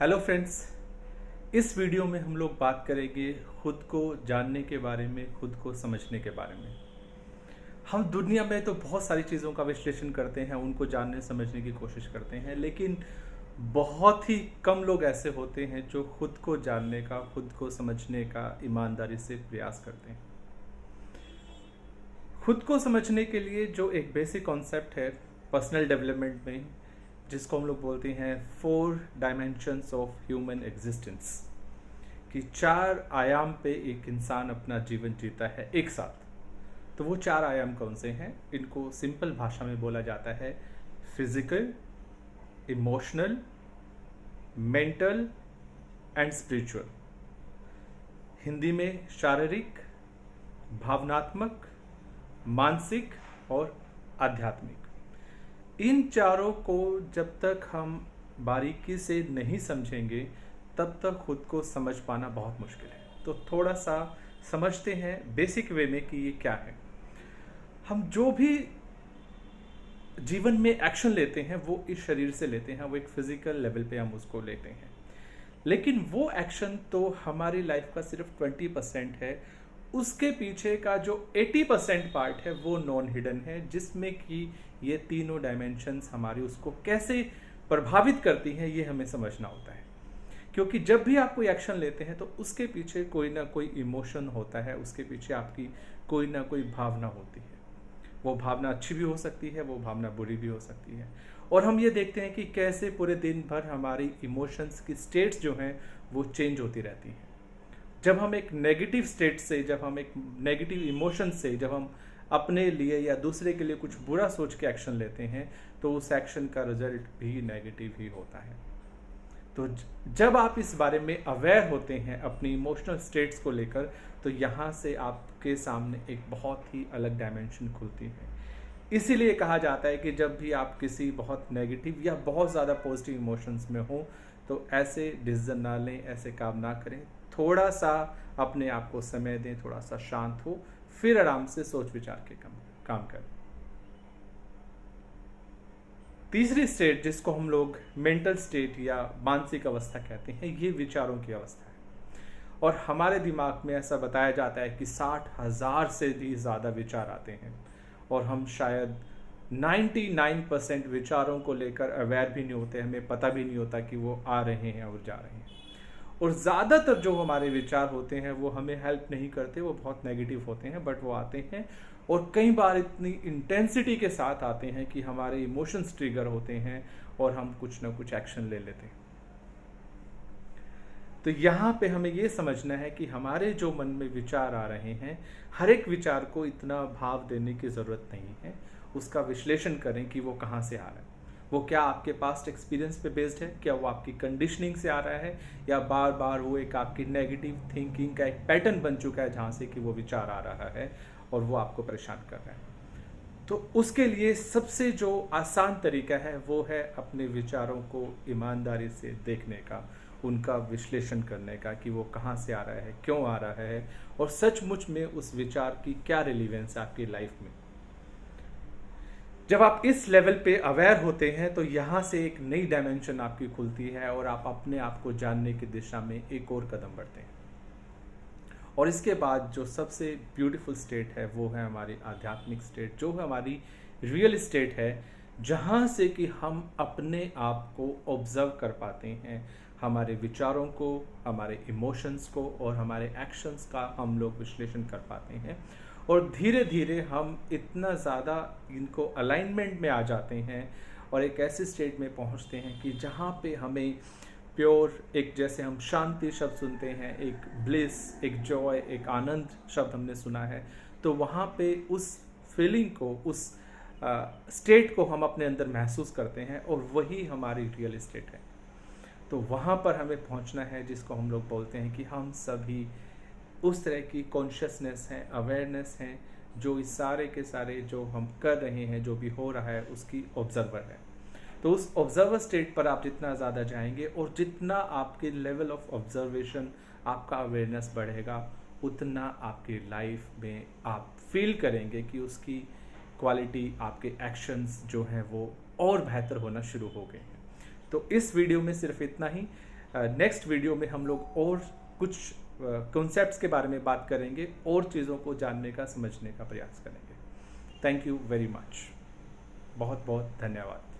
Hello friends. इस video में हम लोग बात करेंगे खुद को जानने के बारे में, खुद को समझने के बारे में। हम दुनिया में तो बहुत सारी चीज़ों का विश्लेषण करते हैं, उनको जानने समझने की कोशिश करते हैं, लेकिन बहुत ही कम लोग ऐसे होते हैं जो खुद को जानने का, खुद को समझने का ईमानदारी से प्रयास करते हैं। खुद को समझने के लिए जो एक बेसिक कॉन्सेप्ट है पर्सनल डेवलपमेंट में, जिसको हम लोग बोलते हैं 4 डायमेंशंस ऑफ ह्यूमन एग्जिस्टेंस, कि 4 आयाम पे एक इंसान अपना जीवन जीता है एक साथ। तो वो 4 आयाम कौन से हैं? इनको सिंपल भाषा में बोला जाता है physical, emotional, mental and spiritual. Hindi में शारीरिक, भावनात्मक, मानसिक और आध्यात्मिक। इन चारों को जब तक हम बारीकी से नहीं समझेंगे तब तक खुद को समझ पाना बहुत मुश्किल है। तो थोड़ा सा समझते हैं बेसिक वे में कि ये क्या है। हम जो भी जीवन में एक्शन लेते हैं वो इस शरीर से लेते हैं, वो एक फिजिकल लेवल पे हम उसको लेते हैं, लेकिन वो एक्शन तो हमारी लाइफ का सिर्फ 20% है। उसके पीछे का जो 80% पार्ट है वो नॉन हिडन है, जिसमें कि ये तीनों डायमेंशंस हमारी उसको कैसे प्रभावित करती हैं ये हमें समझना होता है। क्योंकि जब भी आप कोई एक्शन लेते हैं तो उसके पीछे कोई ना कोई इमोशन होता है, उसके पीछे आपकी कोई ना कोई भावना होती है। वो भावना अच्छी भी हो सकती है, वो भावना बुरी भी हो सकती है। और हम ये देखते हैं कि कैसे पूरे दिन भर हमारी इमोशंस की स्टेट्स जो हैं वो चेंज होती रहती हैं। जब हम एक नेगेटिव स्टेट से, जब हम एक नेगेटिव इमोशन से, जब हम अपने लिए या दूसरे के लिए कुछ बुरा सोच के एक्शन लेते हैं तो उस एक्शन का रिजल्ट भी नेगेटिव ही होता है। तो जब आप इस बारे में अवेयर होते हैं अपनी इमोशनल स्टेट्स को लेकर, तो यहाँ से आपके सामने एक बहुत ही अलग डायमेंशन खुलती है। इसीलिए कहा जाता है कि जब भी आप किसी बहुत नेगेटिव या बहुत ज़्यादा पॉजिटिव इमोशंस में हो तो ऐसे डिसीजन ना लें, ऐसे काम ना करें। थोड़ा सा अपने आप को समय दें, थोड़ा सा शांत हो, फिर आराम से सोच विचार के काम करें। तीसरी स्टेट, जिसको हम लोग मेंटल स्टेट या मानसिक अवस्था कहते हैं, ये विचारों की अवस्था है। और हमारे दिमाग में ऐसा बताया जाता है कि 60,000 से भी ज़्यादा विचार आते हैं और हम शायद 99% विचारों को लेकर अवेयर भी नहीं होते, हमें पता भी नहीं होता कि वो आ रहे हैं और जा रहे हैं। और ज़्यादातर जो हमारे विचार होते हैं वो हमें हेल्प नहीं करते, वो बहुत नेगेटिव होते हैं, बट वो आते हैं और कई बार इतनी इंटेंसिटी के साथ आते हैं कि हमारे इमोशंस ट्रिगर होते हैं और हम कुछ ना कुछ एक्शन ले लेते हैं। तो यहाँ पे हमें ये समझना है कि हमारे जो मन में विचार आ रहे हैं, हर एक विचार को इतना भाव देने की ज़रूरत नहीं है। उसका विश्लेषण करें कि वो कहाँ से आ रहा है। वो क्या आपके पास्ट एक्सपीरियंस पे बेस्ड है, क्या वो आपकी कंडीशनिंग से आ रहा है, या बार बार वो एक आपकी नेगेटिव थिंकिंग का एक पैटर्न बन चुका है जहाँ से कि वो विचार आ रहा है और वो आपको परेशान कर रहा है। तो उसके लिए सबसे जो आसान तरीका है वो है अपने विचारों को ईमानदारी से देखने का, उनका विश्लेषण करने का कि वो कहाँ से आ रहा है, क्यों आ रहा है, और सचमुच में उस विचार की क्या रिलीवेंस है आपकी लाइफ में। जब आप इस लेवल पे अवेयर होते हैं तो यहाँ से एक नई डायमेंशन आपकी खुलती है और आप अपने आप को जानने की दिशा में एक और कदम बढ़ते हैं। और इसके बाद जो सबसे ब्यूटीफुल स्टेट है वो है हमारी आध्यात्मिक स्टेट, जो हमारी रियल स्टेट है, जहाँ से कि हम अपने आप को ऑब्जर्व कर पाते हैं, हमारे विचारों को, हमारे इमोशंस को और हमारे एक्शंस का हम लोग विश्लेषण कर पाते हैं। और धीरे धीरे हम इतना ज़्यादा इनको अलाइनमेंट में आ जाते हैं और एक ऐसी स्टेट में पहुंचते हैं कि जहाँ पे हमें प्योर, एक जैसे हम शांति शब्द सुनते हैं, एक ब्लिस, एक जॉय, एक आनंद शब्द हमने सुना है, तो वहाँ पे उस फीलिंग को, उस स्टेट को हम अपने अंदर महसूस करते हैं और वही हमारी रियल स्टेट है। तो वहाँ पर हमें पहुँचना है, जिसको हम लोग बोलते हैं कि हम सभी उस तरह की कॉन्शियसनेस है, अवेयरनेस है, जो इस सारे के सारे जो हम कर रहे हैं, जो भी हो रहा है, उसकी ऑब्जर्वर है। तो उस ऑब्जर्वर स्टेट पर आप जितना ज़्यादा जाएंगे और जितना आपके लेवल ऑफ ऑब्जर्वेशन, आपका अवेयरनेस बढ़ेगा, उतना आपकी लाइफ में आप फील करेंगे कि उसकी क्वालिटी, आपके एक्शंस जो हैं वो और बेहतर होना शुरू हो गए हैं। तो इस वीडियो में सिर्फ इतना ही। नेक्स्ट वीडियो में हम लोग और कुछ कॉन्सेप्ट्स के बारे में बात करेंगे और चीज़ों को जानने का समझने का प्रयास करेंगे। Thank you very much. बहुत बहुत धन्यवाद।